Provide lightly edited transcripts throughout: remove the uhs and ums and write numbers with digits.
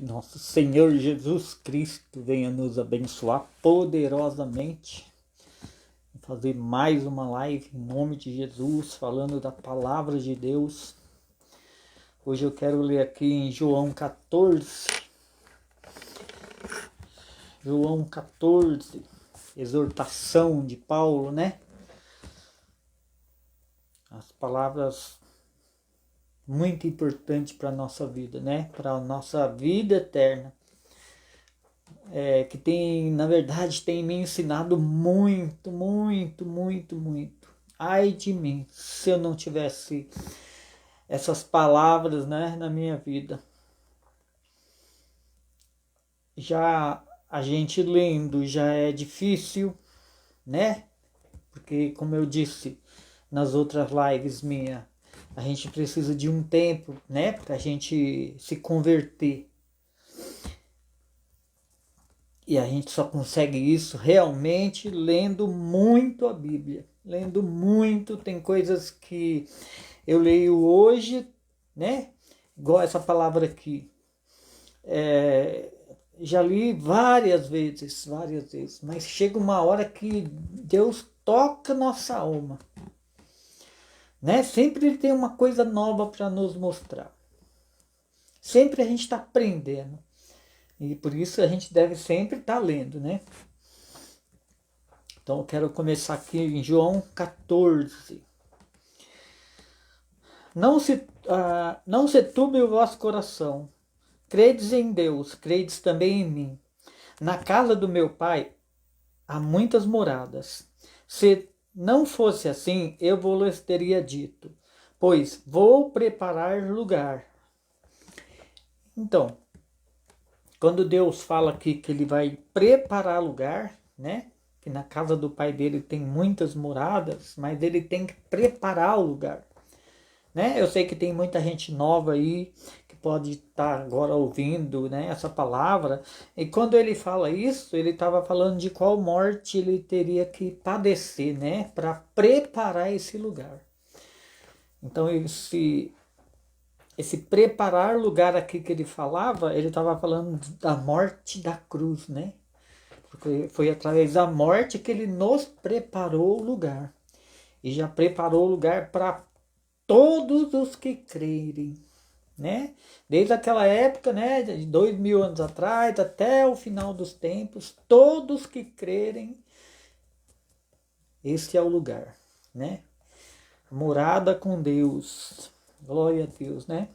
Que nosso Senhor Jesus Cristo venha nos abençoar poderosamente, fazer mais uma live em nome de Jesus, falando da palavra de Deus. Hoje eu quero ler aqui em João 14. João 14, exortação de Paulo, né? As palavras muito importantes para a nossa vida, né? Para a nossa vida eterna. Que tem, na verdade, tem me ensinado muito. Ai de mim, se eu não tivesse essas palavras, né, na minha vida. Já a gente lendo já é difícil, né? Porque, como eu disse nas outras lives minhas, a gente precisa de um tempo, né, para a gente se converter. E a gente só consegue isso realmente lendo muito a Bíblia. Lendo muito, tem coisas que eu leio hoje, né? Igual essa palavra aqui. Já li várias vezes, mas chega uma hora que Deus toca nossa alma, né? Sempre Ele tem uma coisa nova para nos mostrar. Sempre a gente está aprendendo. E por isso a gente deve sempre estar lendo, né? Então eu quero começar aqui em João 14. Não se turbe o vosso coração. Credes em Deus, credes também em mim. Na casa do meu pai há muitas moradas. Se não fosse assim, eu vos teria dito, pois vou preparar lugar. Então, quando Deus fala aqui que ele vai preparar lugar, né? Que na casa do pai dele tem muitas moradas, mas ele tem que preparar o lugar, né? Eu sei que tem muita gente nova aí que pode estar agora ouvindo, né, essa palavra. E quando ele fala isso, ele estava falando de qual morte ele teria que padecer, né, para preparar esse lugar. Então esse preparar lugar aqui que ele falava, ele estava falando da morte da cruz, né? Porque foi através da morte que ele nos preparou o lugar. E já preparou o lugar para todos os que crerem, né? Desde aquela época, né, de 2000 anos atrás, até o final dos tempos, todos que crerem, esse é o lugar, né? Morada com Deus. Glória a Deus, né?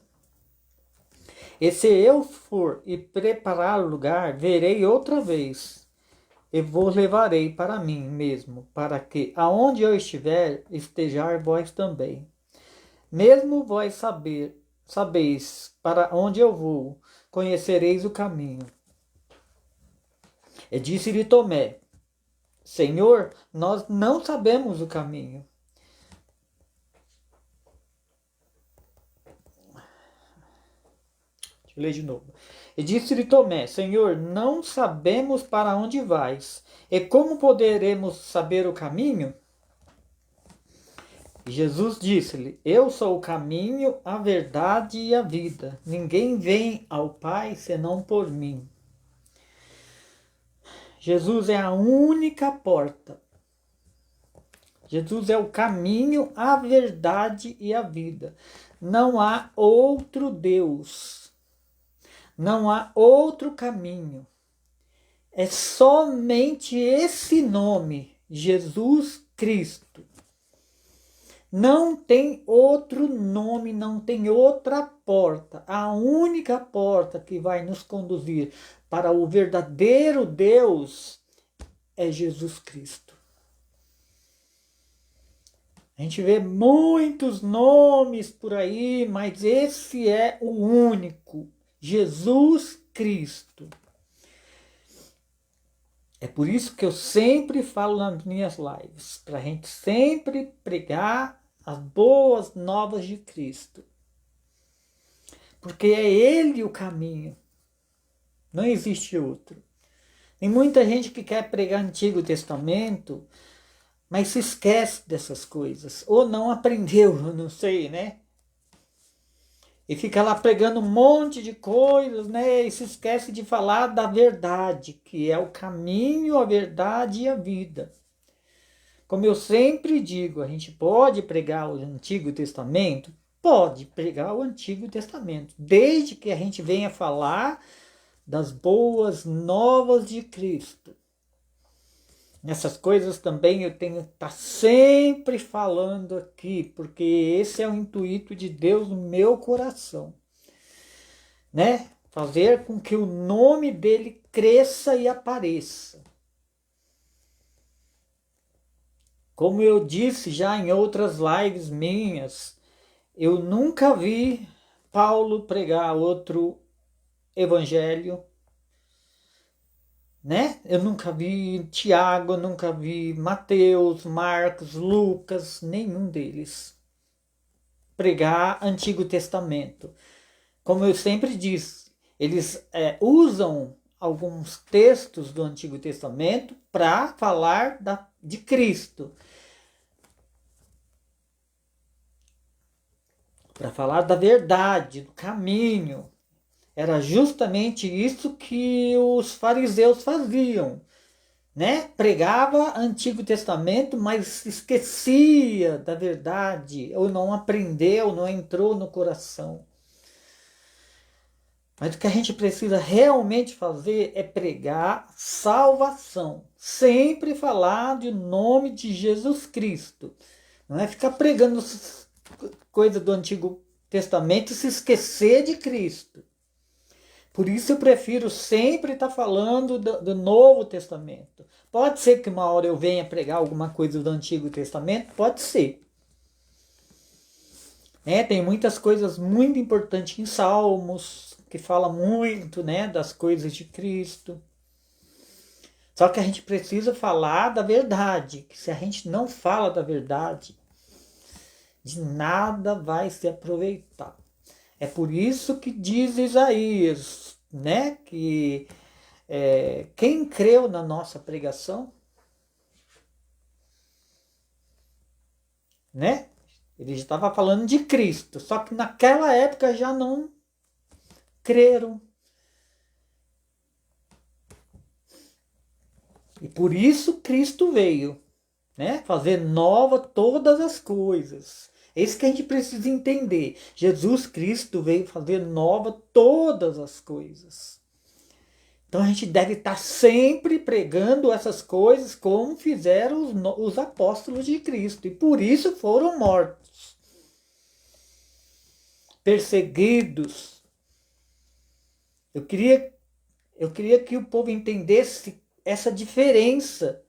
E se eu for e preparar o lugar, verei outra vez, e vos levarei para mim mesmo, para que, aonde eu estiver, estejais vós também. Mesmo vós sabeis para onde eu vou, conhecereis o caminho. E disse-lhe Tomé, Senhor, nós não sabemos o caminho. Deixa eu ler de novo. E disse-lhe Tomé, Senhor, não sabemos para onde vais, e como poderemos saber o caminho? E Jesus disse-lhe, eu sou o caminho, a verdade e a vida. Ninguém vem ao Pai senão por mim. Jesus é a única porta. Jesus é o caminho, a verdade e a vida. Não há outro Deus. Não há outro caminho. É somente esse nome, Jesus Cristo. Não tem outro nome, não tem outra porta. A única porta que vai nos conduzir para o verdadeiro Deus é Jesus Cristo. A gente vê muitos nomes por aí, mas esse é o único, Jesus Cristo. É por isso que eu sempre falo nas minhas lives, para a gente sempre pregar as boas novas de Cristo. Porque é Ele o caminho. Não existe outro. Tem muita gente que quer pregar Antigo Testamento, mas se esquece dessas coisas. Ou não aprendeu, eu não sei, né? e fica lá pregando um monte de coisas, né? E se esquece de falar da verdade, que é o caminho, a verdade e a vida. Como eu sempre digo, a gente pode pregar o Antigo Testamento? Pode pregar o Antigo Testamento, desde que a gente venha falar das boas novas de Cristo. Nessas coisas também eu tenho que estar sempre falando aqui, porque esse é o intuito de Deus no meu coração, né? Fazer com que o nome dele cresça e apareça. Como eu disse já em outras lives minhas, eu nunca vi Paulo pregar outro evangelho, né? Eu nunca vi Tiago, eu nunca vi Mateus, Marcos, Lucas, nenhum deles pregar Antigo Testamento. Como eu sempre disse, eles usam alguns textos do Antigo Testamento para falar de Cristo, para falar da verdade, do caminho. Era justamente isso que os fariseus faziam, né? Pregava Antigo Testamento, mas esquecia da verdade, ou não aprendeu, não entrou no coração. Mas o que a gente precisa realmente fazer é pregar salvação. Sempre falar do nome de Jesus Cristo. Não é ficar pregando coisa do Antigo Testamento e se esquecer de Cristo. Por isso eu prefiro sempre estar falando do Novo Testamento. Pode ser que uma hora eu venha pregar alguma coisa do Antigo Testamento? Pode ser. Tem muitas coisas muito importantes em Salmos, que fala muito, né, das coisas de Cristo. Só que a gente precisa falar da verdade, que se a gente não fala da verdade, de nada vai se aproveitar. É por isso que diz Isaías, né, que quem creu na nossa pregação, né, ele já estava falando de Cristo, só que naquela época já não creram. E por isso Cristo veio, né, fazer nova todas as coisas. É isso que a gente precisa entender. Jesus Cristo veio fazer nova todas as coisas. Então a gente deve estar sempre pregando essas coisas como fizeram os apóstolos de Cristo. E por isso foram mortos, perseguidos. Eu queria que o povo entendesse essa diferença.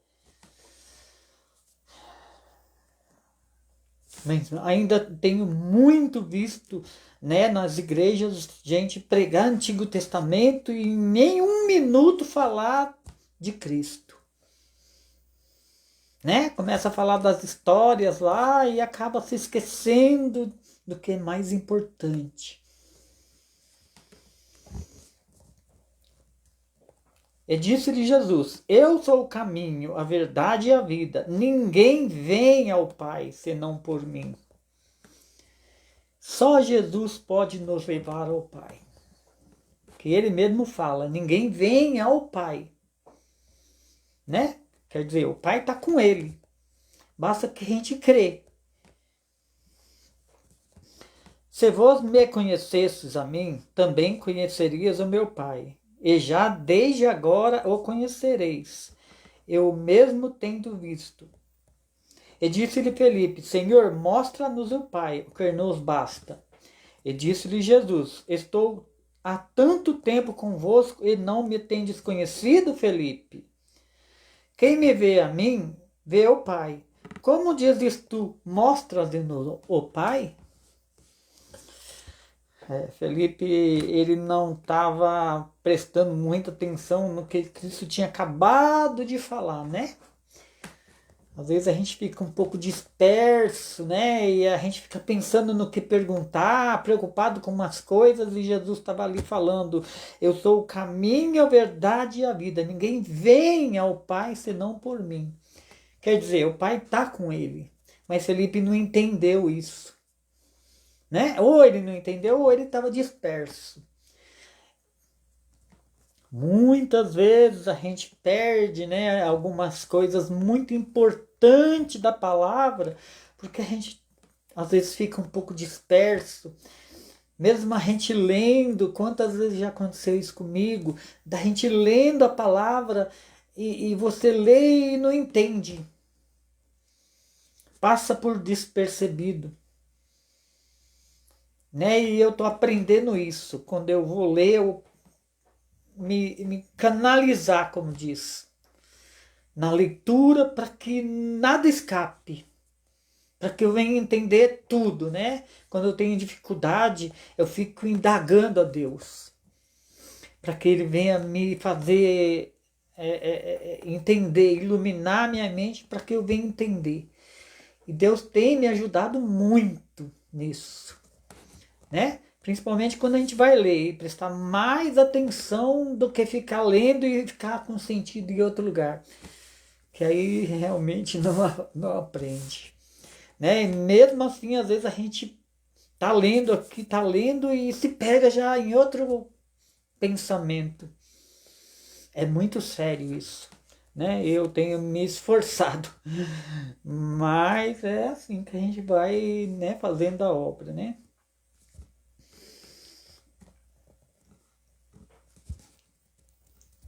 Mas ainda tenho muito visto, né, nas igrejas gente pregar Antigo Testamento e em nenhum minuto falar de Cristo. Né? Começa a falar das histórias lá e acaba se esquecendo do que é mais importante. E disse-lhe Jesus: Eu sou o caminho, a verdade e a vida. Ninguém vem ao Pai senão por mim. Só Jesus pode nos levar ao Pai. Que ele mesmo fala: ninguém vem ao Pai. Né? Quer dizer, o Pai está com ele. Basta que a gente crê. Se vós me conhecesses a mim, também conhecerias o meu Pai. E já desde agora o conhecereis, eu mesmo tendo visto. E disse-lhe Felipe: Senhor, mostra-nos o Pai, o que nos basta. E disse-lhe Jesus: Estou há tanto tempo convosco e não me tendes conhecido, Felipe? Quem me vê a mim, vê o Pai. Como dizes tu, mostra-nos o Pai? Felipe, ele não estava prestando muita atenção no que Cristo tinha acabado de falar, né? Às vezes a gente fica um pouco disperso, né? E a gente fica pensando no que perguntar, preocupado com umas coisas, e Jesus estava ali falando: Eu sou o caminho, a verdade e a vida. Ninguém vem ao Pai senão por mim. Quer dizer, o Pai está com ele. Mas Felipe não entendeu isso. né? Ou ele não entendeu, ou ele estava disperso. Muitas vezes a gente perde, né, algumas coisas muito importantes da palavra, porque a gente às vezes fica um pouco disperso. Mesmo a gente lendo, quantas vezes já aconteceu isso comigo, da gente lendo a palavra e você lê e não entende. Passa por despercebido. Né? E eu estou aprendendo isso. Quando eu vou ler, eu me canalizar, como diz, na leitura para que nada escape. Para que eu venha entender tudo, né? Quando eu tenho dificuldade, eu fico indagando a Deus. Para que Ele venha me fazer entender, iluminar minha mente para que eu venha entender. E Deus tem me ajudado muito nisso, né? Principalmente quando a gente vai ler e prestar mais atenção do que ficar lendo e ficar com sentido em outro lugar. Que aí realmente não aprende. Né? E mesmo assim, às vezes a gente tá lendo aqui, tá lendo e se pega já em outro pensamento. É muito sério isso. Né? Eu tenho me esforçado. Mas é assim que a gente vai, né, fazendo a obra, né?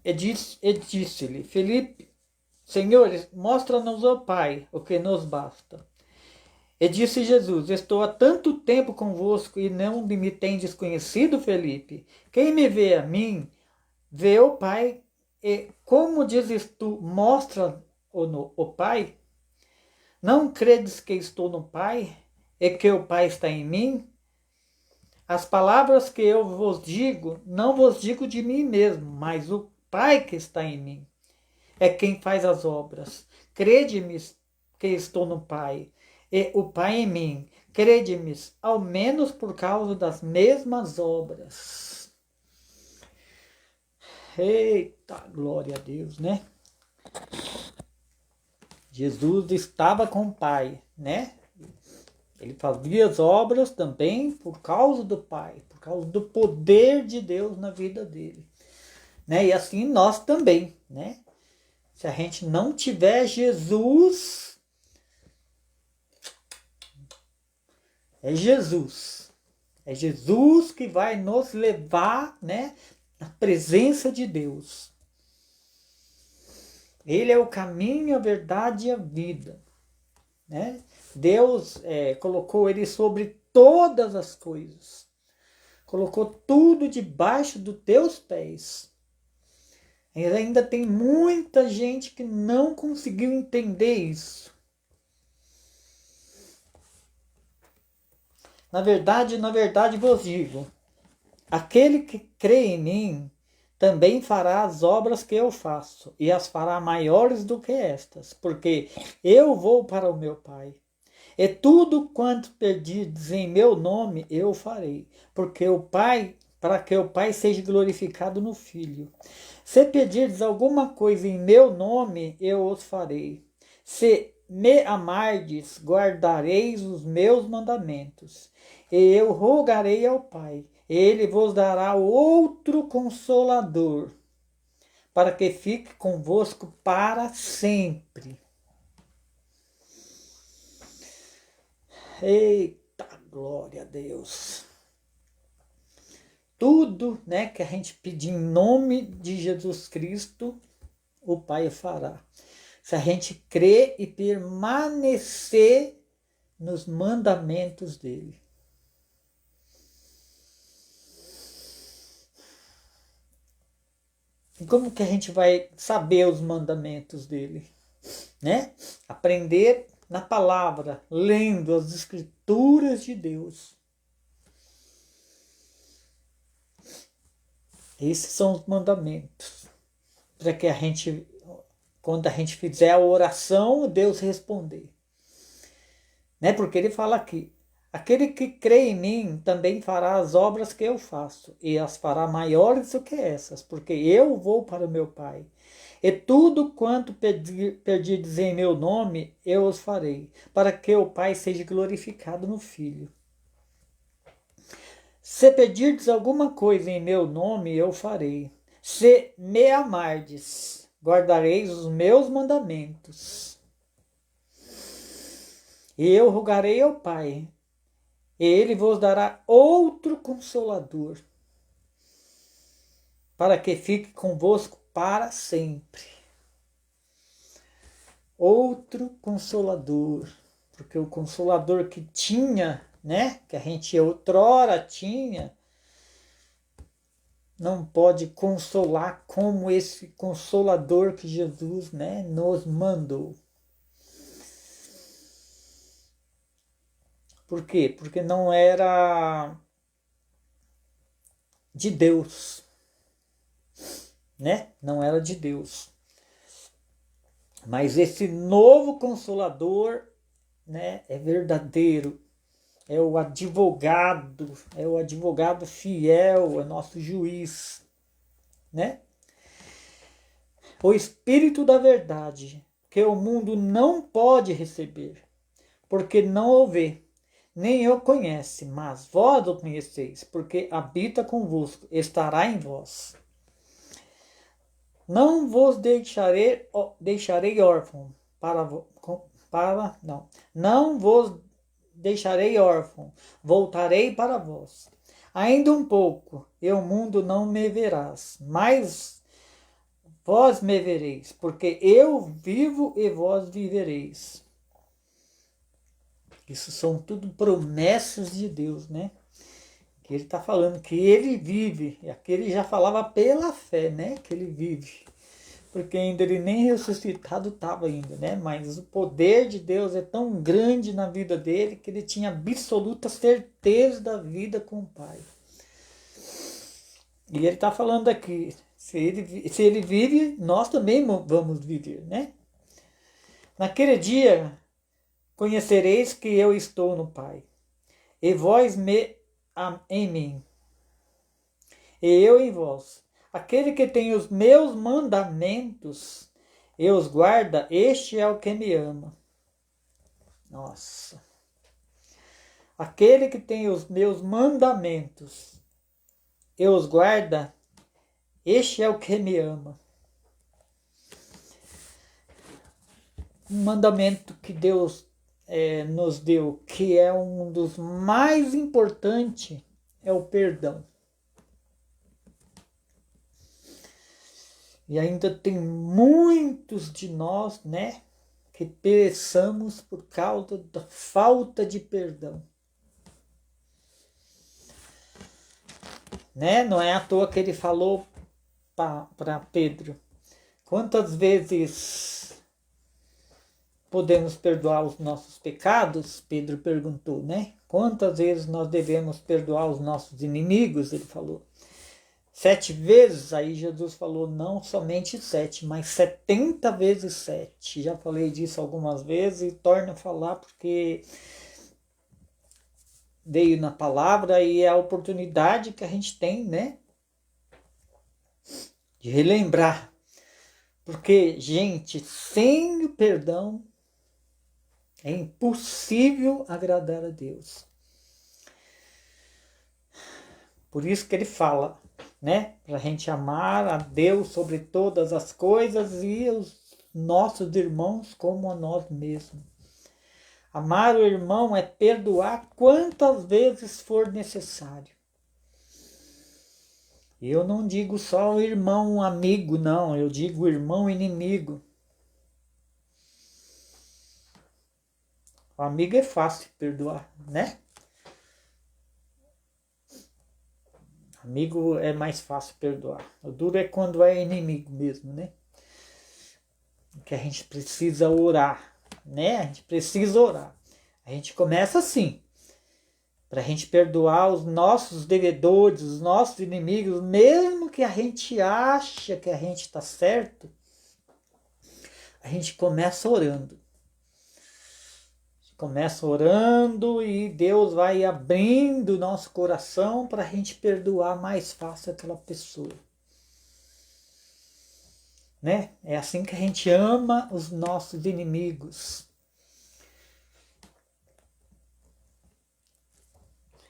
E disse-lhe, Felipe, Senhores, mostra-nos o Pai, o que nos basta. E disse Jesus, estou há tanto tempo convosco e não me tendes conhecido, Felipe? Quem me vê a mim, vê o Pai. E como dizes tu, mostra-o Pai? Não credes que estou no Pai e que o Pai está em mim? As palavras que eu vos digo, não vos digo de mim mesmo, mas o Pai que está em mim é quem faz as obras. Crede-me que estou no Pai, e o Pai em mim. Crede-me, ao menos por causa das mesmas obras. Eita, glória a Deus, né? Jesus estava com o Pai, né? Ele fazia as obras também por causa do Pai, por causa do poder de Deus na vida dele. Né? E assim nós também, né? Se a gente não tiver Jesus, é Jesus. É Jesus que vai nos levar, né, na presença de Deus. Ele é o caminho, a verdade e a vida. Né? Deus colocou ele sobre todas as coisas. Colocou tudo debaixo dos teus pés. E ainda tem muita gente que não conseguiu entender isso. Na verdade vos digo, aquele que crê em mim também fará as obras que eu faço, e as fará maiores do que estas, porque eu vou para o meu Pai. E tudo quanto pedirdes em meu nome, eu farei, porque o Pai, para que o Pai seja glorificado no Filho. Se pedirdes alguma coisa em meu nome, eu os farei. Se me amardes, guardareis os meus mandamentos. E eu rogarei ao Pai, ele vos dará outro consolador, para que fique convosco para sempre. Eita, glória a Deus. Tudo, né, que a gente pedir em nome de Jesus Cristo, o Pai fará. Se a gente crer e permanecer nos mandamentos dele. E como que a gente vai saber os mandamentos dele? Né? Aprender na palavra, lendo as escrituras de Deus. Esses são os mandamentos. Para que a gente, quando a gente fizer a oração, Deus responder. Né? Porque ele fala aqui, aquele que crê em mim também fará as obras que eu faço, e as fará maiores do que essas, porque eu vou para o meu Pai. E tudo quanto pedirdes em meu nome, eu os farei, para que o Pai seja glorificado no Filho. Se pedirdes alguma coisa em meu nome, eu farei. Se me amardes, guardareis os meus mandamentos. E eu rogarei ao Pai, e ele vos dará outro consolador, para que fique convosco para sempre. Outro consolador, porque o consolador que tinha, né, que a gente outrora tinha, não pode consolar como esse consolador que Jesus, né, nos mandou. Por quê? Porque não era de Deus, né? Não era de Deus. Mas esse novo consolador, né, é verdadeiro. É o advogado fiel, é nosso juiz, né? O Espírito da verdade, que o mundo não pode receber, porque não o vê, nem o conhece, mas vós o conheceis, porque habita convosco, estará em vós. Não vos deixarei órfão não vos deixarei órfão, voltarei para vós. Ainda um pouco, e o mundo não me verás, mas vós me vereis, porque eu vivo e vós vivereis. Isso são tudo promessas de Deus, né? Que ele está falando que ele vive, e aqui ele já falava pela fé, né? Que ele vive. Porque ainda ele nem ressuscitado estava ainda, né? Mas o poder de Deus é tão grande na vida dele que ele tinha absoluta certeza da vida com o Pai. E ele está falando aqui, se ele vive, nós também vamos viver, né? Naquele dia conhecereis que eu estou no Pai, e vós em mim, e eu em vós. Aquele que tem os meus mandamentos e os guarda, este é o que me ama. Nossa. Aquele que tem os meus mandamentos e os guarda, este é o que me ama. Um mandamento que Deus nos deu, que é um dos mais importantes, é o perdão. E ainda tem muitos de nós, né, que pereçamos por causa da falta de perdão. Né? Não é à toa que ele falou para Pedro: quantas vezes podemos perdoar os nossos pecados? Pedro perguntou, né? Quantas vezes nós devemos perdoar os nossos inimigos? Ele falou. 7 vezes, aí Jesus falou não somente 7, mas 70 vezes 7. Já falei disso algumas vezes e torno a falar porque veio na palavra e é a oportunidade que a gente tem, né? De relembrar. Porque, gente, sem o perdão é impossível agradar a Deus. Por isso que ele fala, né? Para a gente amar a Deus sobre todas as coisas e os nossos irmãos como a nós mesmos. Amar o irmão é perdoar quantas vezes for necessário. Eu não digo só o irmão amigo, não. Eu digo irmão inimigo. O amigo é fácil perdoar, né? Amigo é mais fácil perdoar. O duro é quando é inimigo mesmo, né? Que a gente precisa orar, né? A gente precisa orar. A gente começa assim, para a gente perdoar os nossos devedores, os nossos inimigos, mesmo que a gente acha que a gente está certo, a gente começa orando. Começa orando e Deus vai abrindo o nosso coração para a gente perdoar mais fácil aquela pessoa. Né? É assim que a gente ama os nossos inimigos.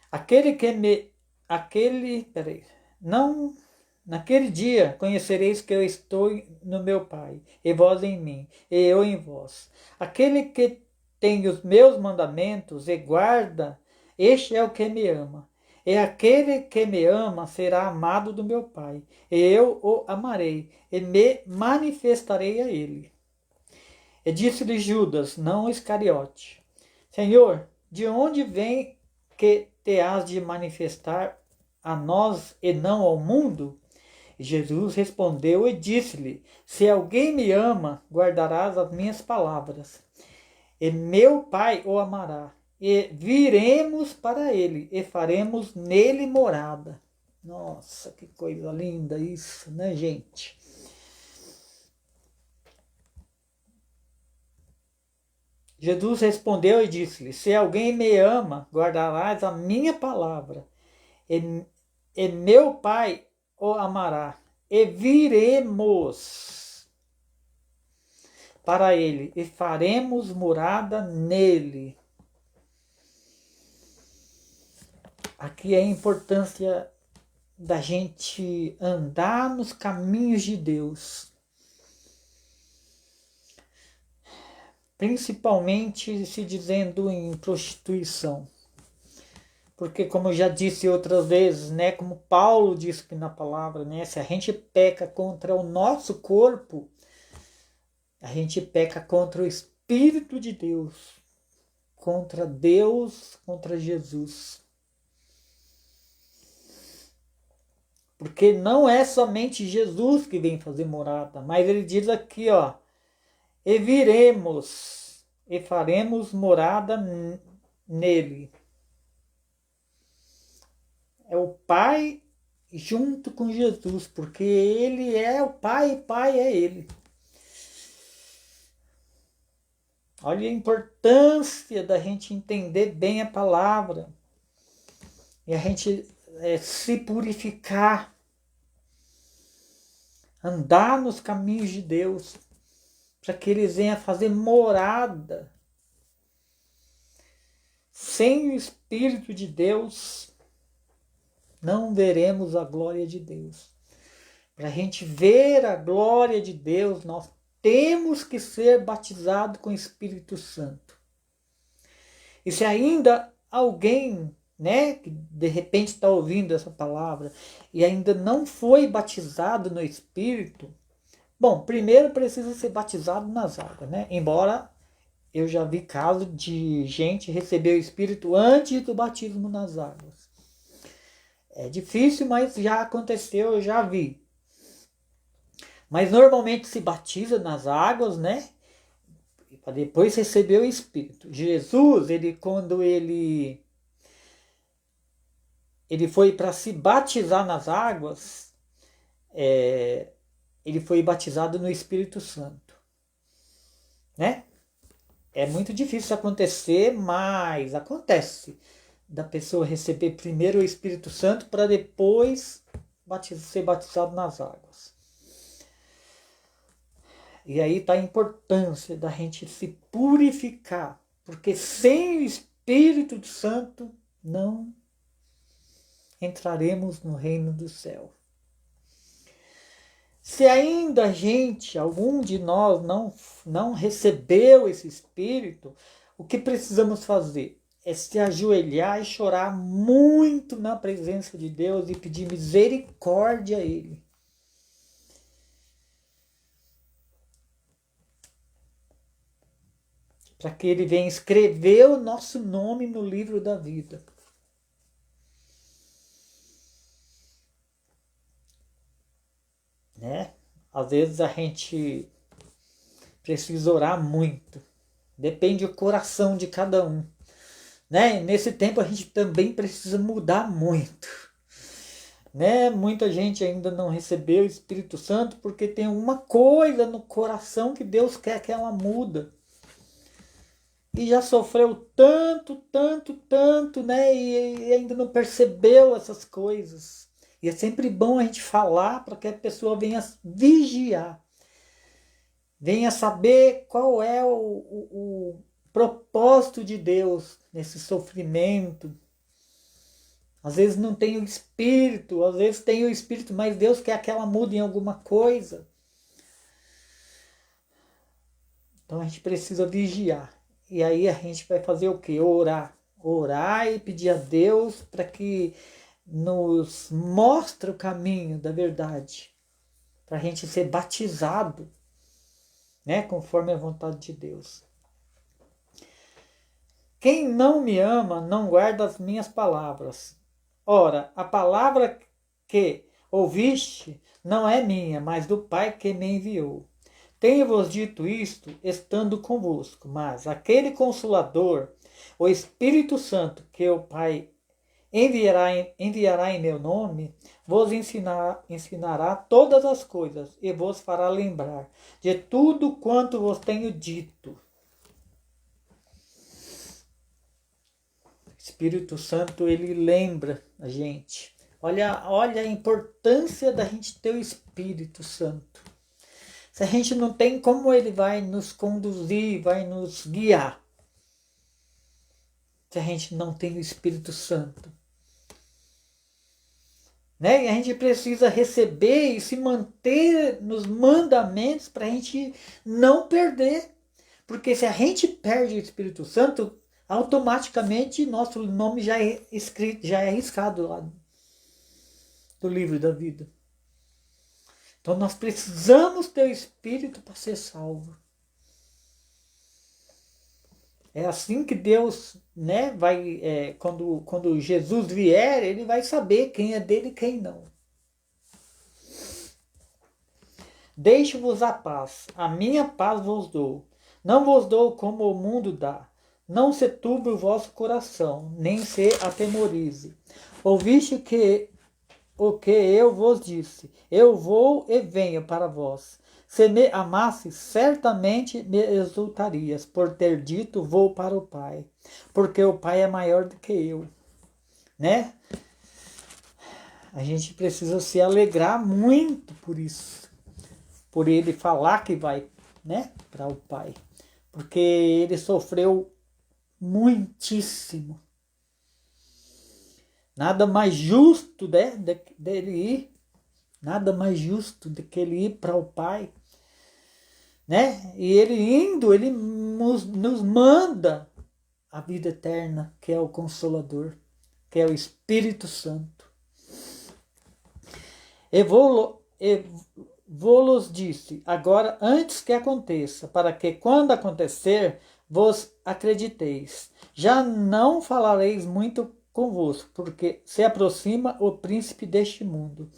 Aquele não, naquele dia conhecereis que eu estou no meu Pai, e vós em mim, e eu em vós. Aquele que tem os meus mandamentos e guarda, este é o que me ama. E aquele que me ama será amado do meu Pai, e eu o amarei, e me manifestarei a ele. E disse-lhe Judas, não Iscariote: Senhor, de onde vem que te has de manifestar a nós e não ao mundo? E Jesus respondeu e disse-lhe: Se alguém me ama, guardarás as minhas palavras, e meu Pai o amará, e viremos para ele, e faremos nele morada. Nossa, que coisa linda isso, né, gente? Jesus respondeu e disse-lhe: Se alguém me ama, guardarás a minha palavra, e meu Pai o amará, e viremos para ele, e faremos morada nele. Aqui é a importância da gente andar nos caminhos de Deus. Principalmente se dizendo em prostituição. Porque como eu já disse outras vezes, né, como Paulo disse aqui na palavra, né, se a gente peca contra o nosso corpo, a gente peca contra o Espírito de Deus, contra Jesus. Porque não é somente Jesus que vem fazer morada, mas ele diz aqui, ó, e viremos e faremos morada nele. É o Pai junto com Jesus, porque ele é o Pai e Pai é ele. Olha a importância da gente entender bem a palavra e a gente se purificar, andar nos caminhos de Deus, para que eles venham fazer morada. Sem o Espírito de Deus, não veremos a glória de Deus. Para a gente ver a glória de Deus, nós temos que ser batizados com o Espírito Santo. E se ainda alguém, né, que de repente está ouvindo essa palavra e ainda não foi batizado no Espírito, bom, primeiro precisa ser batizado nas águas, né? Embora eu já vi caso de gente receber o Espírito antes do batismo nas águas. É difícil, mas já aconteceu, eu já vi. Mas normalmente se batiza nas águas, né? Para depois receber o Espírito. Jesus, quando ele foi para se batizar nas águas, ele foi batizado no Espírito Santo, né? É muito difícil acontecer, mas acontece da pessoa receber primeiro o Espírito Santo para depois ser batizado nas águas. E aí está a importância da gente se purificar, porque sem o Espírito Santo não entraremos no reino do céu. Se ainda algum de nós não recebeu esse Espírito, o que precisamos fazer? É se ajoelhar e chorar muito na presença de Deus e pedir misericórdia a Ele. Para que Ele venha escrever o nosso nome no livro da vida. Né? Às vezes a gente precisa orar muito. Depende do coração de cada um. Né? Nesse tempo a gente também precisa mudar muito. Né? Muita gente ainda não recebeu o Espírito Santo porque tem uma coisa no coração que Deus quer que ela muda. E já sofreu tanto, né? E ainda não percebeu essas coisas. E é sempre bom a gente falar para que a pessoa venha vigiar. Venha saber qual é o propósito de Deus nesse sofrimento. Às vezes não tem o Espírito, às vezes tem o Espírito, mas Deus quer que ela mude em alguma coisa. Então a gente precisa vigiar. E aí a gente vai fazer o quê? Orar. Orar e pedir a Deus para que nos mostre o caminho da verdade. Para a gente ser batizado, né? Conforme a vontade de Deus. Quem não me ama não guarda as minhas palavras. Ora, a palavra que ouviste não é minha, mas do Pai que me enviou. Tenho-vos dito isto, estando convosco, mas aquele Consolador, o Espírito Santo, que o Pai enviará em meu nome, vos ensinará todas as coisas e vos fará lembrar de tudo quanto vos tenho dito. O Espírito Santo, ele lembra a gente. Olha a importância da gente ter o Espírito Santo. Se a gente não tem, como ele vai nos conduzir, vai nos guiar? Se a gente não tem o Espírito Santo. Né? E a gente precisa receber e se manter nos mandamentos para a gente não perder. Porque se a gente perde o Espírito Santo, automaticamente nosso nome já é escrito, já é riscado lá do livro da vida. Então nós precisamos ter o Espírito para ser salvo. É assim que Deus, né, vai, quando Jesus vier, ele vai saber quem é dele e quem não. Deixo-vos a paz, a minha paz vos dou. Não vos dou como o mundo dá. Não se turbe o vosso coração, nem se atemorize. Ouviste o que eu vos disse, eu vou e venho para vós. Se me amasses, certamente me exultarias, por ter dito, vou para o Pai, porque o Pai é maior do que eu. Né? A gente precisa se alegrar muito por isso, por ele falar que vai, né, para o Pai, porque ele sofreu muitíssimo. Nada mais justo, né, dele ir, nada mais justo do que ele ir para o Pai, né? E ele indo, ele nos manda a vida eterna, que é o Consolador, que é o Espírito Santo. E vou-los disse, agora antes que aconteça, para que quando acontecer, vos acrediteis. Já não falareis muito convosco, porque se aproxima o príncipe deste mundo,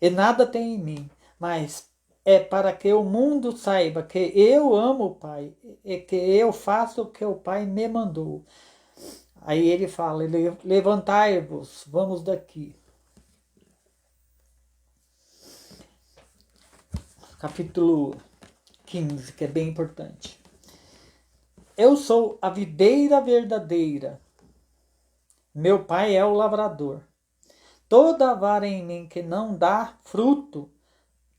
e nada tem em mim, mas é para que o mundo saiba que eu amo o Pai, e que eu faço o que o Pai me mandou. Aí ele fala, levantai-vos, vamos daqui. Capítulo 15, que é bem importante. Eu sou a videira verdadeira. Meu Pai é o lavrador. Toda vara em mim que não dá fruto,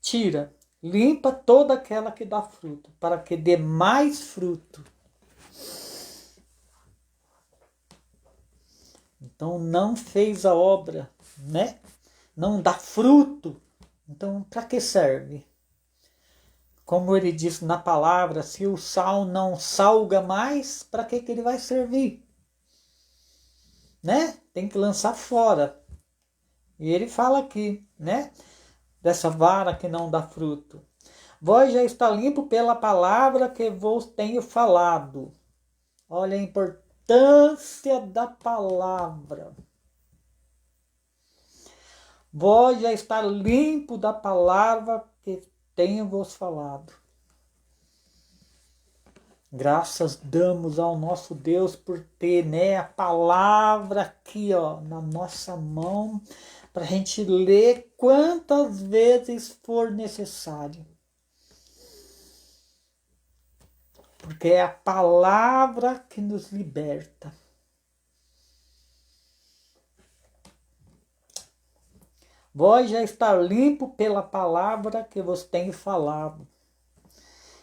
tira. Limpa toda aquela que dá fruto, para que dê mais fruto. Então não fez a obra, né? Não dá fruto. Então para que serve? Como ele diz na palavra, se o sal não salga mais, para que ele vai servir? Né? Tem que lançar fora. E ele fala aqui, né? Dessa vara que não dá fruto. Vós já está limpo pela palavra que vos tenho falado. Olha a importância da palavra. Vós já está limpo da palavra que tenho vos falado. Graças damos ao nosso Deus por ter, né, a palavra aqui, ó, na nossa mão, para a gente ler quantas vezes for necessário. Porque é a palavra que nos liberta. Vós já está limpo pela palavra que vos tenho falado.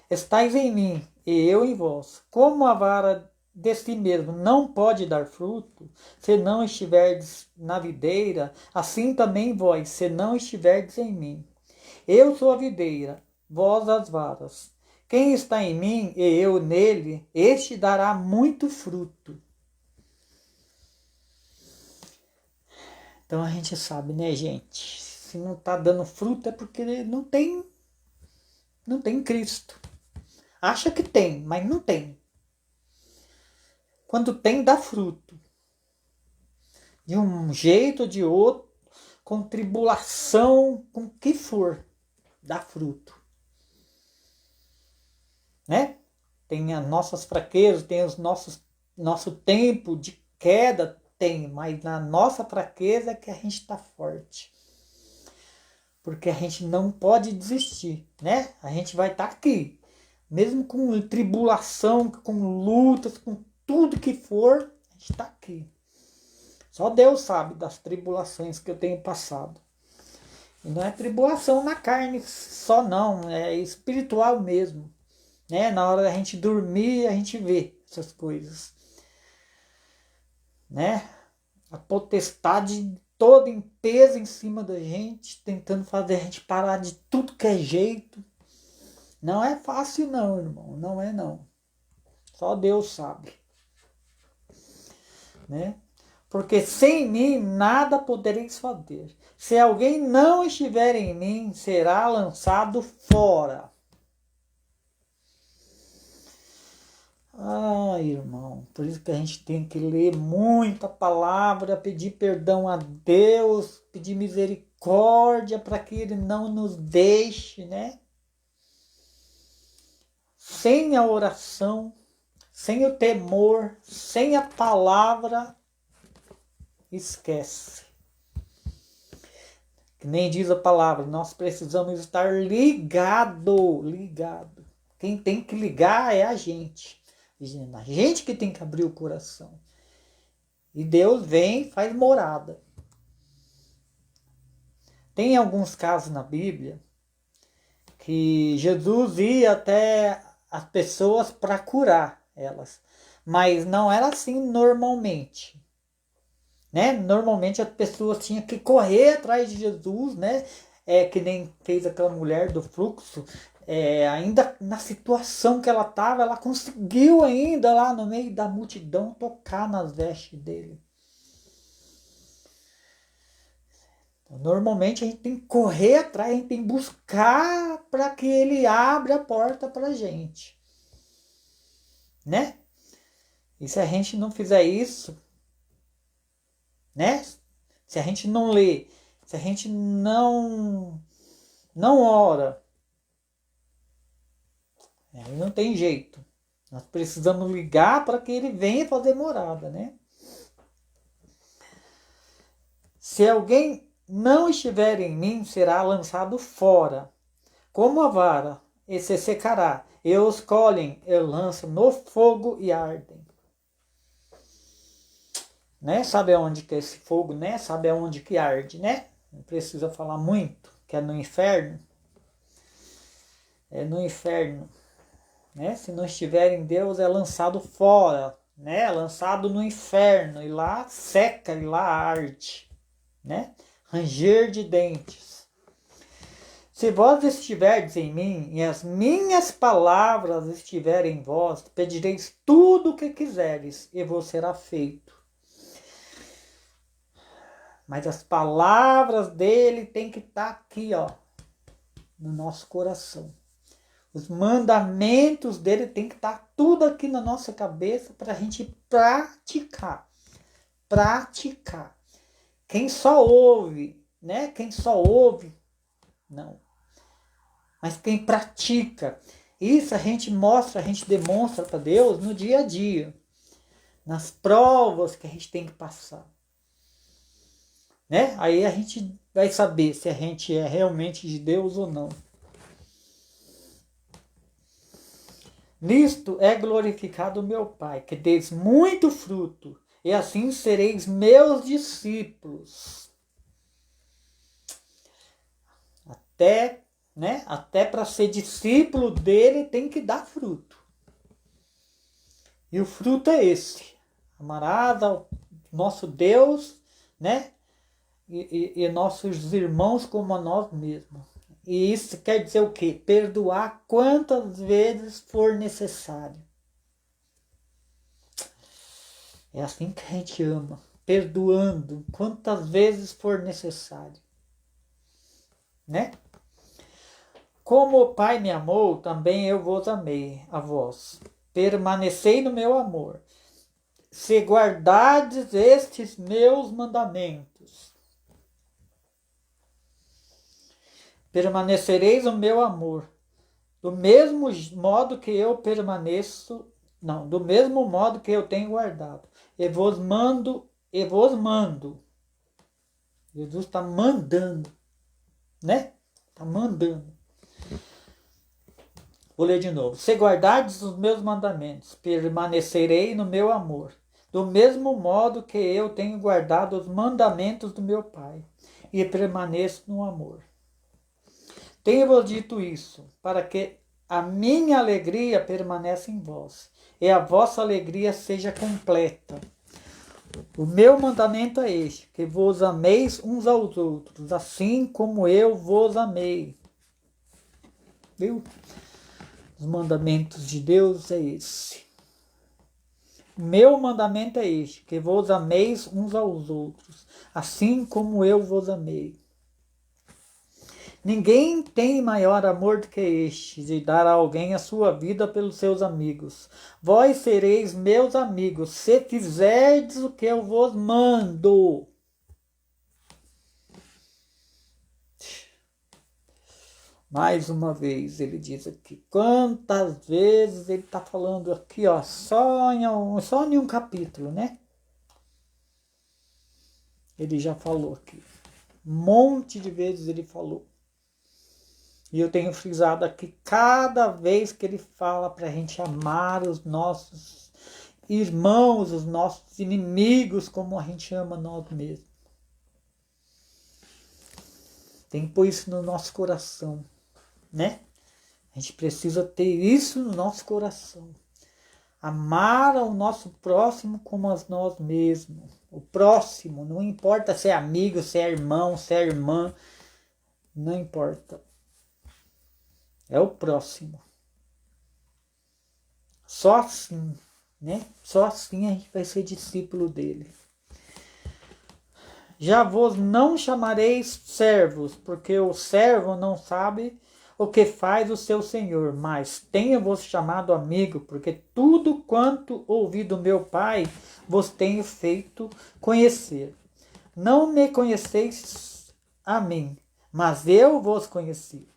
Estais em mim, e eu em vós. Como a vara de si mesmo não pode dar fruto, se não estiverdes na videira, assim também vós, se não estiverdes em mim. Eu sou a videira, vós as varas. Quem está em mim e eu nele, este dará muito fruto. Então a gente sabe, né, gente? Se não está dando fruto é porque não tem Cristo. Acha que tem, mas não tem. Quando tem, dá fruto. De um jeito ou de outro, com tribulação, com o que for, dá fruto. Né? Tem as nossas fraquezas, tem os nosso tempo de queda, tem, mas na nossa fraqueza é que a gente está forte. Porque a gente não pode desistir, né? A gente vai estar aqui, mesmo com tribulação, com lutas, com tudo que for, a gente está aqui. Só Deus sabe das tribulações que eu tenho passado. E não é tribulação na carne só não, é espiritual mesmo. Né? Na hora da gente dormir, a gente vê essas coisas. Né? A potestade toda em peso em cima da gente, tentando fazer a gente parar de tudo que é jeito. Não é fácil não, irmão. Não é não. Só Deus sabe. Né? Porque sem mim nada podereis fazer. Se alguém não estiver em mim, será lançado fora. Ah, irmão, por isso que a gente tem que ler muita palavra, pedir perdão a Deus, pedir misericórdia para que Ele não nos deixe, né? Sem a oração, sem o temor, sem a palavra, esquece. Que nem diz a palavra, nós precisamos estar ligado. Quem tem que ligar é a gente. A gente que tem que abrir o coração. E Deus vem e faz morada. Tem alguns casos na Bíblia que Jesus ia até as pessoas para curar elas. Mas não era assim normalmente. Né? Normalmente as pessoas tinham que correr atrás de Jesus, né? Que nem fez aquela mulher do fluxo. Ainda na situação que ela estava, ela conseguiu ainda lá no meio da multidão tocar nas vestes dele. Então, normalmente a gente tem que correr atrás, a gente tem que buscar para que ele abra a porta para a gente. Né? E se a gente não fizer isso, né? Se a gente não lê, se a gente não ora, aí não tem jeito. Nós precisamos ligar para que ele venha fazer morada, né? Se alguém não estiver em mim, será lançado fora, como a vara, e se secará. E os colhem, e lançam no fogo e ardem. Né? Sabe aonde que é esse fogo, né? Sabe aonde que arde, né? Não precisa falar muito, que é no inferno. É no inferno. Né? Se não estiver em Deus, é lançado fora, né? Lançado no inferno, e lá seca, e lá arde, né? Ranger de dentes. Se vós estiverdes em mim, e as minhas palavras estiverem em vós, pedireis tudo o que quiseres, e vos será feito. Mas as palavras dele tem que estar aqui, ó, no nosso coração. Os mandamentos dele tem que estar tudo aqui na nossa cabeça para a gente praticar. Praticar. Quem só ouve, né? Quem só ouve, não. Mas quem pratica, isso a gente mostra, a gente demonstra para Deus no dia a dia. Nas provas que a gente tem que passar. Né? Aí a gente vai saber se a gente é realmente de Deus ou não. Nisto é glorificado o meu Pai, que deis muito fruto, e assim sereis meus discípulos. Até para ser discípulo dele tem que dar fruto. E o fruto é esse. Amarás ao nosso Deus, né? E nossos irmãos como a nós mesmos. E isso quer dizer o quê? Perdoar quantas vezes for necessário. É assim que a gente ama. Perdoando quantas vezes for necessário. Né? Como o Pai me amou, também eu vos amei, a vós. Permanecei no meu amor. Se guardardes estes meus mandamentos, permanecereis no meu amor. Do mesmo modo que eu permaneço, não, do mesmo modo que eu tenho guardado. E vos mando. Jesus está mandando, né? Está mandando. Vou ler de novo. Se guardardes os meus mandamentos, permanecerei no meu amor. Do mesmo modo que eu tenho guardado os mandamentos do meu Pai, e permaneço no amor. Tenho-vos dito isso, para que a minha alegria permaneça em vós, e a vossa alegria seja completa. O meu mandamento é este, que vos ameis uns aos outros, assim como eu vos amei. Viu? Os mandamentos de Deus é esse. O meu mandamento é este, que vos ameis uns aos outros, assim como eu vos amei. Ninguém tem maior amor do que este, de dar a alguém a sua vida pelos seus amigos. Vós sereis meus amigos, se fizerdes o que eu vos mando. Mais uma vez ele diz aqui, quantas vezes ele está falando aqui, ó, só em um capítulo, né? Ele já falou aqui. Um monte de vezes ele falou. E eu tenho frisado aqui, cada vez que ele fala para a gente amar os nossos irmãos, os nossos inimigos, como a gente ama nós mesmos. Tem que pôr isso no nosso coração, né? A gente precisa ter isso no nosso coração. Amar ao nosso próximo como a nós mesmos. O próximo, não importa se é amigo, se é irmão, se é irmã, não importa. É o próximo. Só assim, né? Só assim a gente vai ser discípulo dele. Já vos não chamareis servos, porque o servo não sabe o que faz o seu senhor, mas tenho-vos chamado amigo, porque tudo quanto ouvi do meu Pai vos tenho feito conhecer. Não me conheceis a mim, mas eu vos conheci.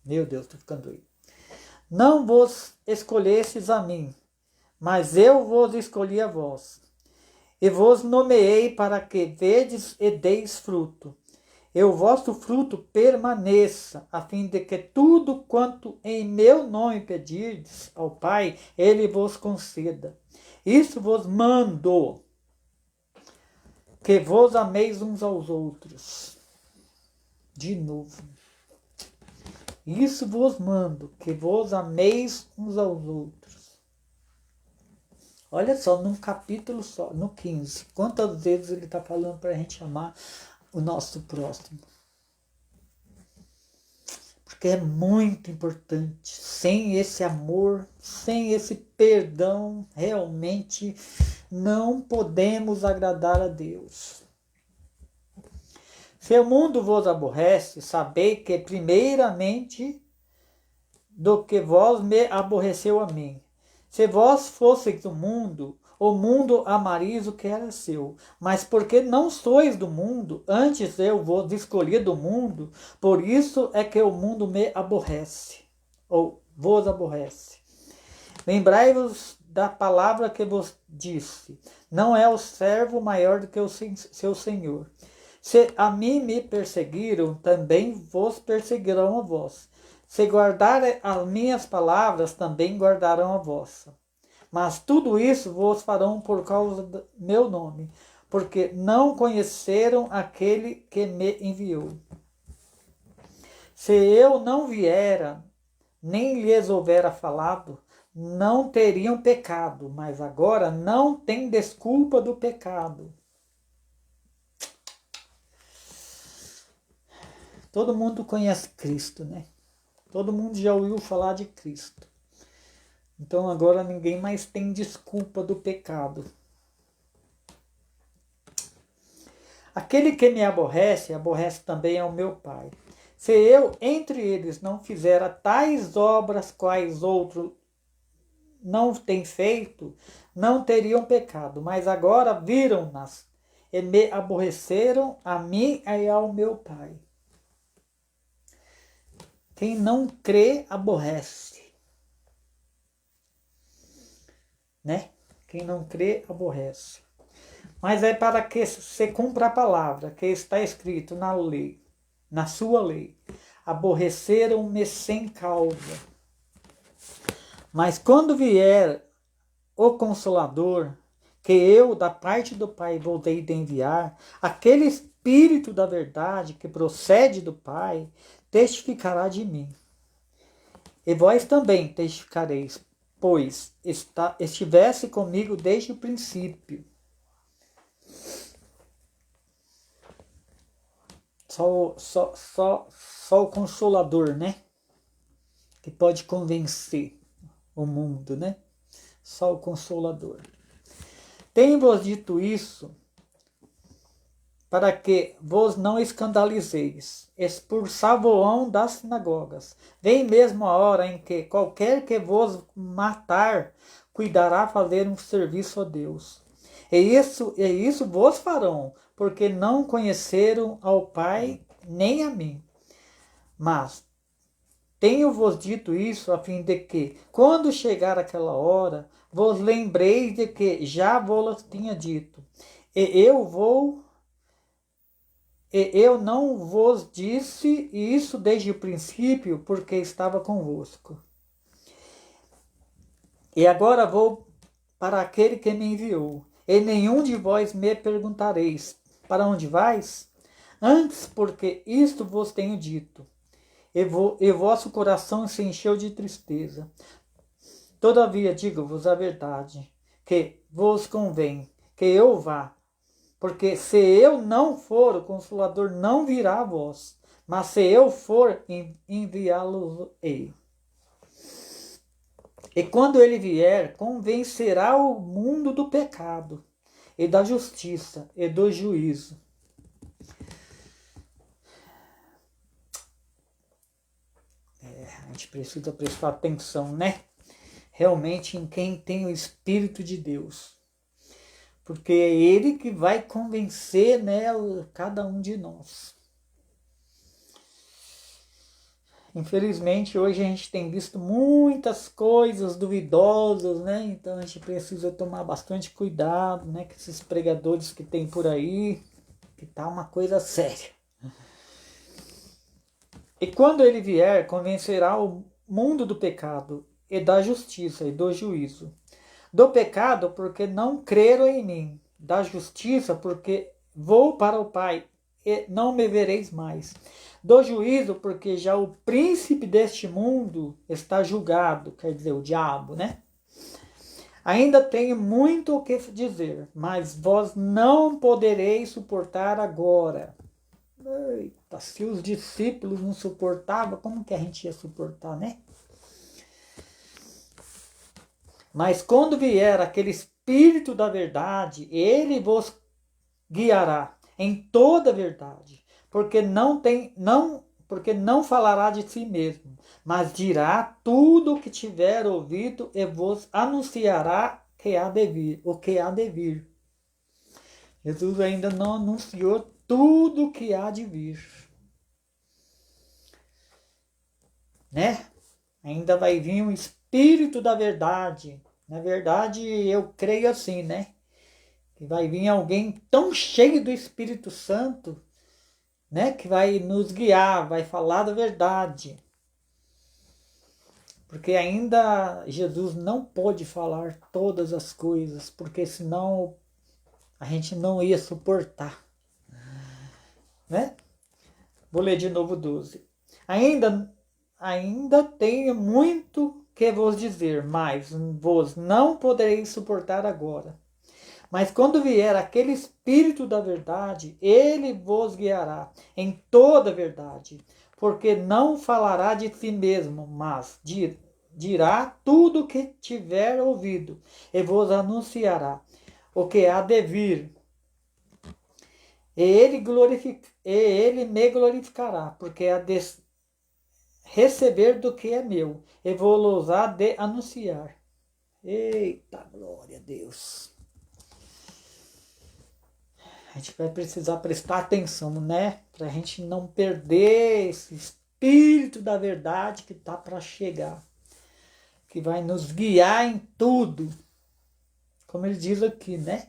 Meu Deus, estou ficando doido. Não vos escolhestes a mim, mas eu vos escolhi a vós. E vos nomeei para que vedes e deis fruto. E o vosso fruto permaneça, a fim de que tudo quanto em meu nome pedirdes ao Pai, Ele vos conceda. Isso vos mando, que vos ameis uns aos outros. De novo. Isso vos mando, que vos ameis uns aos outros. Olha só, num capítulo só, no 15, quantas vezes ele está falando para a gente amar o nosso próximo. Porque é muito importante. Sem esse amor, sem esse perdão, realmente não podemos agradar a Deus. Se o mundo vos aborrece, sabei que primeiramente do que vós me aborreceu a mim. Se vós fosseis do mundo, o mundo amaria o que era seu. Mas porque não sois do mundo, antes eu vos escolhi do mundo, por isso é que o mundo me aborrece, ou vos aborrece. Lembrai-vos da palavra que vos disse, não é o servo maior do que o seu senhor. Se a mim me perseguiram, também vos perseguirão a vós. Se guardarem as minhas palavras, também guardarão a vossa. Mas tudo isso vos farão por causa do meu nome, porque não conheceram aquele que me enviou. Se eu não viera, nem lhes houvera falado, não teriam pecado, mas agora não tem desculpa do pecado. Todo mundo conhece Cristo, né? Todo mundo já ouviu falar de Cristo. Então agora ninguém mais tem desculpa do pecado. Aquele que me aborrece, aborrece também ao meu Pai. Se eu, entre eles, não fizera tais obras quais outro não tem feito, não teriam pecado. Mas agora viram-nas e me aborreceram a mim e ao meu Pai. Quem não crê, aborrece. Né? Quem não crê, aborrece. Mas é para que se cumpra a palavra que está escrito na lei, na sua lei. Aborreceram-me sem causa. Mas quando vier o Consolador, que eu, da parte do Pai, voltei de enviar, aquele Espírito da verdade que procede do Pai, testificará de mim. E vós também testificareis, pois estivesse comigo desde o princípio. Só o Consolador, né? Que pode convencer o mundo, né? Só o Consolador. Tenho-vos dito isso para que vos não escandalizeis. Expulsar-vos-ão das sinagogas. Vem mesmo a hora em que qualquer que vos matar cuidará fazer um serviço a Deus. E isso vos farão, porque não conheceram ao Pai nem a mim. Mas tenho-vos dito isso a fim de que, quando chegar aquela hora, vos lembreis de que já vos tinha dito. E eu não vos disse isso desde o princípio, porque estava convosco. E agora vou para aquele que me enviou. E nenhum de vós me perguntareis, para onde vais? Antes, porque isto vos tenho dito. E vosso coração se encheu de tristeza. Todavia, digo-vos a verdade, que vos convém que eu vá. Porque se eu não for, o Consolador não virá a vós. Mas se eu for, enviá-lo-ei. E quando ele vier, convencerá o mundo do pecado, e da justiça, e do juízo. A gente precisa prestar atenção, né? Realmente em quem tem o Espírito de Deus. Porque é Ele que vai convencer, né, cada um de nós. Infelizmente, hoje a gente tem visto muitas coisas duvidosas, né? Então a gente precisa tomar bastante cuidado, né? Com esses pregadores que tem por aí, que tá uma coisa séria. E quando ele vier, convencerá o mundo do pecado, e da justiça, e do juízo. Do pecado, porque não creram em mim. Da justiça, porque vou para o Pai, e não me vereis mais. Do juízo, porque já o príncipe deste mundo está julgado, quer dizer, o diabo, né? Ainda tenho muito o que dizer, mas vós não podereis suportar agora. Eita, se os discípulos não suportavam, como que a gente ia suportar, né? Mas quando vier aquele Espírito da verdade, ele vos guiará em toda a verdade, porque não falará de si mesmo, mas dirá tudo o que tiver ouvido e vos anunciará que há de vir, o que há de vir. Jesus ainda não anunciou tudo o que há de vir, né? Ainda vai vir um Espírito da verdade. Na verdade, eu creio assim, né? Que vai vir alguém tão cheio do Espírito Santo, né? Que vai nos guiar, vai falar da verdade. Porque ainda Jesus não pôde falar todas as coisas, porque senão a gente não ia suportar, né? Vou ler de novo 12. Ainda tenho muito que vos dizer, mas vos não podereis suportar agora. Mas quando vier aquele Espírito da verdade, ele vos guiará em toda a verdade, porque não falará de si mesmo, mas dirá tudo o que tiver ouvido, e vos anunciará o que há de vir. E ele me glorificará, porque há de receber do que é meu, e vou-los há de anunciar. Eita, glória a Deus! A gente vai precisar prestar atenção, né? Para a gente não perder esse Espírito da verdade que está para chegar, que vai nos guiar em tudo, como ele diz aqui, né?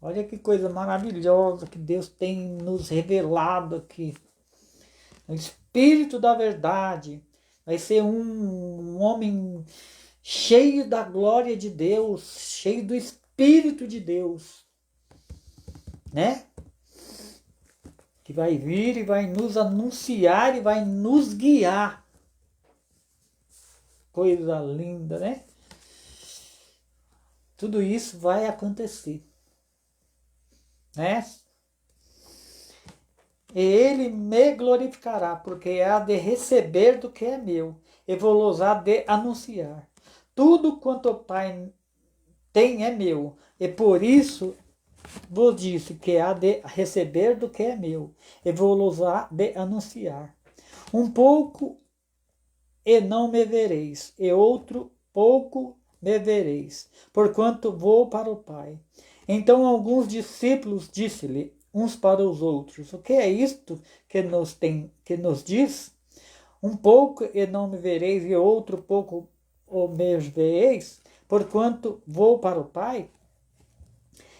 Olha que coisa maravilhosa que Deus tem nos revelado aqui. O Espírito da verdade vai ser um homem cheio da glória de Deus, cheio do Espírito de Deus, né? Que vai vir e vai nos anunciar e vai nos guiar. Coisa linda, né? Tudo isso vai acontecer, né? E ele me glorificará, porque há de receber do que é meu, e vou-los há de anunciar. Tudo quanto o Pai tem é meu, e por isso vos disse que há de receber do que é meu, e vou-los há de anunciar. Um pouco e não me vereis, e outro pouco me vereis, porquanto vou para o Pai. Então alguns discípulos disse-lhe uns para os outros: o que é isto que nos diz? Um pouco e não me vereis, e outro pouco me vereis, porquanto vou para o Pai?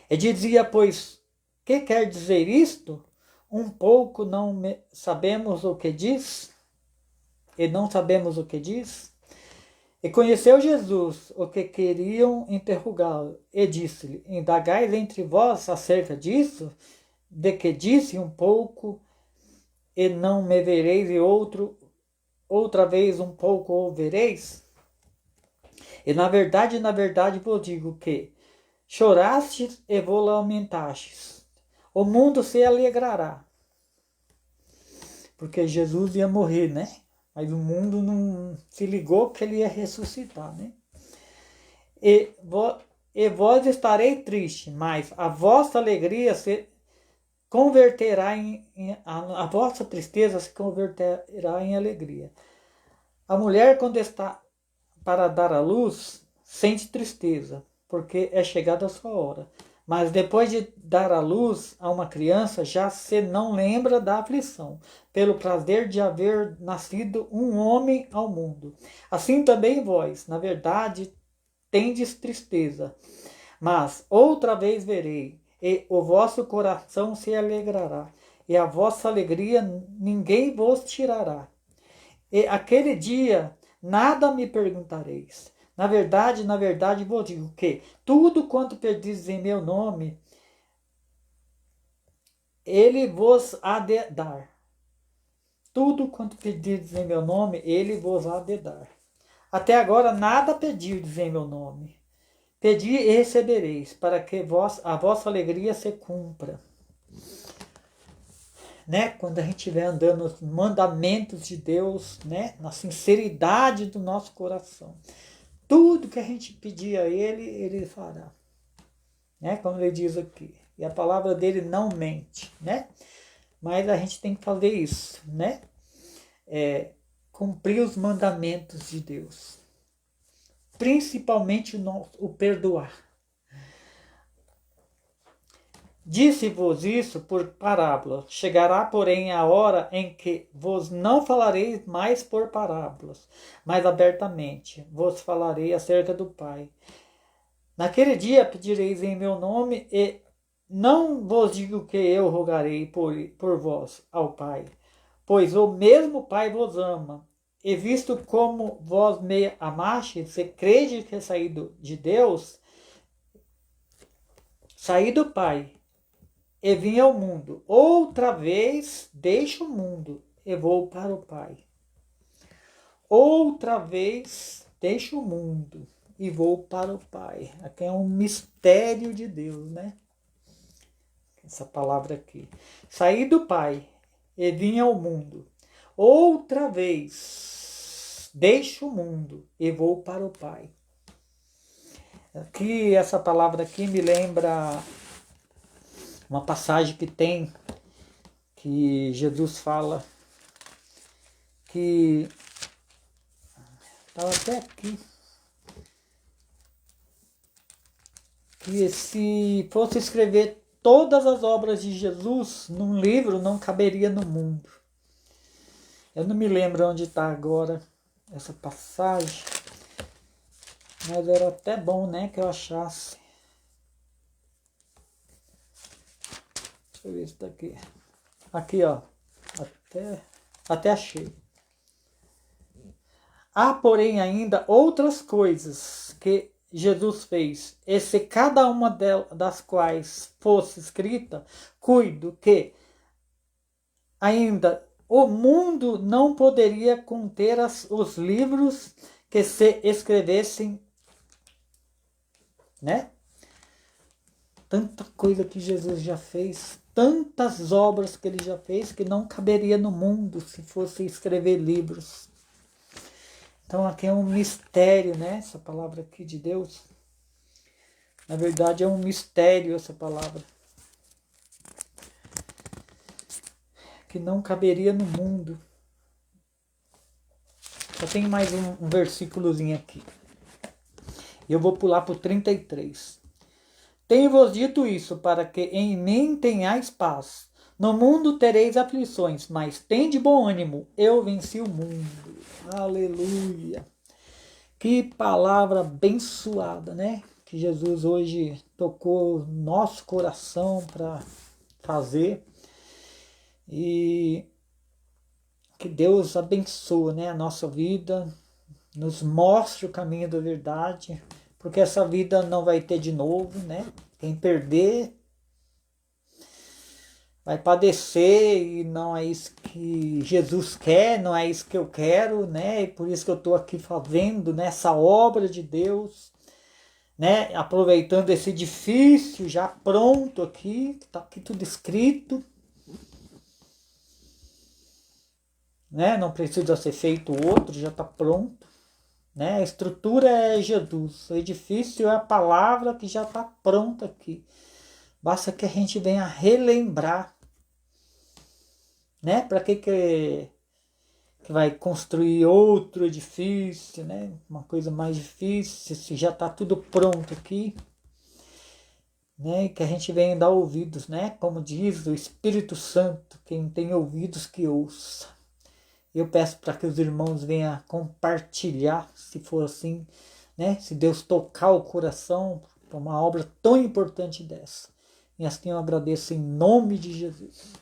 E dizia, pois, que quer dizer isto? Um pouco sabemos o que diz? E não sabemos o que diz? E conheceu Jesus o que queriam interrogá-lo, e disse-lhe: indagais entre vós acerca disso? De que disse um pouco e não me vereis, e outra vez um pouco o vereis? E na verdade vos digo que chorastes e vos lamentastes. O mundo se alegrará, porque Jesus ia morrer, né? Mas o mundo não se ligou que ele ia ressuscitar, né? E vós estarei triste, mas a vossa alegria se converterá a vossa tristeza se converterá em alegria. A mulher, quando está para dar à luz, sente tristeza, porque é chegada a sua hora. Mas depois de dar à luz a uma criança, já se não lembra da aflição, pelo prazer de haver nascido um homem ao mundo. Assim também vós, na verdade, tendes tristeza, mas outra vez verei, e o vosso coração se alegrará, e a vossa alegria ninguém vos tirará. E aquele dia nada me perguntareis. Na verdade vos digo que tudo quanto pedis em meu nome, ele vos há de dar. Tudo quanto pedis em meu nome, ele vos há de dar. Até agora nada pedides em meu nome. Pedi e recebereis, para que a vossa alegria se cumpra. Né? Quando a gente estiver andando nos mandamentos de Deus, né? Na sinceridade do nosso coração. Tudo que a gente pedir a Ele, Ele fará. Né? Como ele diz aqui. E a palavra dele não mente, né? Mas a gente tem que fazer isso, né? Cumprir os mandamentos de Deus. Principalmente o perdoar. Disse-vos isso por parábolas. Chegará, porém, a hora em que vos não falareis mais por parábolas, mas abertamente vos falarei acerca do Pai. Naquele dia pedireis em meu nome, e não vos digo que eu rogarei por vós ao Pai, pois o mesmo Pai vos ama. E visto como vós me amastes, se credes que saí de Deus, saí do Pai, e vim ao mundo. Outra vez deixo o mundo e vou para o Pai. outra vez deixo o mundo e vou para o Pai. Aqui é um mistério de Deus, né? Essa palavra aqui. Saí do Pai e vim ao mundo. Outra vez deixo o mundo e vou para o Pai. Aqui, essa palavra aqui me lembra uma passagem que Jesus fala que estava até aqui, que se fosse escrever todas as obras de Jesus num livro, não caberia no mundo. Eu não me lembro onde está agora essa passagem, mas era até bom, né, que eu achasse. Deixa eu ver se está aqui. Aqui, ó. Até achei. Há, porém, ainda outras coisas que Jesus fez, e se cada uma das quais fosse escrita, cuido que ainda o mundo não poderia conter os livros que se escrevessem, né? Tanta coisa que Jesus já fez, tantas obras que ele já fez, que não caberia no mundo se fosse escrever livros. Então aqui é um mistério, né? Essa palavra aqui de Deus. Na verdade é um mistério essa palavra. Que não caberia no mundo. Só tem mais um versículozinho aqui. Eu vou pular para o 33. Tenho-vos dito isso, para que em mim tenhais paz. No mundo tereis aflições, mas tende bom ânimo. Eu venci o mundo. Aleluia. Que palavra abençoada, né? Que Jesus hoje tocou nosso coração para fazer. E que Deus abençoe, né, a nossa vida, nos mostre o caminho da verdade, porque essa vida não vai ter de novo, né? Quem perder vai padecer e não é isso que Jesus quer, não é isso que eu quero, né? E por isso que eu estou aqui fazendo nessa obra de Deus, né? Aproveitando esse edifício já pronto aqui, está aqui tudo escrito, né? Não precisa ser feito outro, já está pronto, né? A estrutura é Jesus, o edifício é a palavra que já está pronta aqui. Basta que a gente venha relembrar, né? Para que vai construir outro edifício, né? Uma coisa mais difícil, se já está tudo pronto aqui, né? E que a gente venha dar ouvidos, né? Como diz o Espírito Santo, quem tem ouvidos que ouça. Eu peço para que os irmãos venham compartilhar, se for assim, né? Se Deus tocar o coração para uma obra tão importante dessa. E assim eu agradeço em nome de Jesus.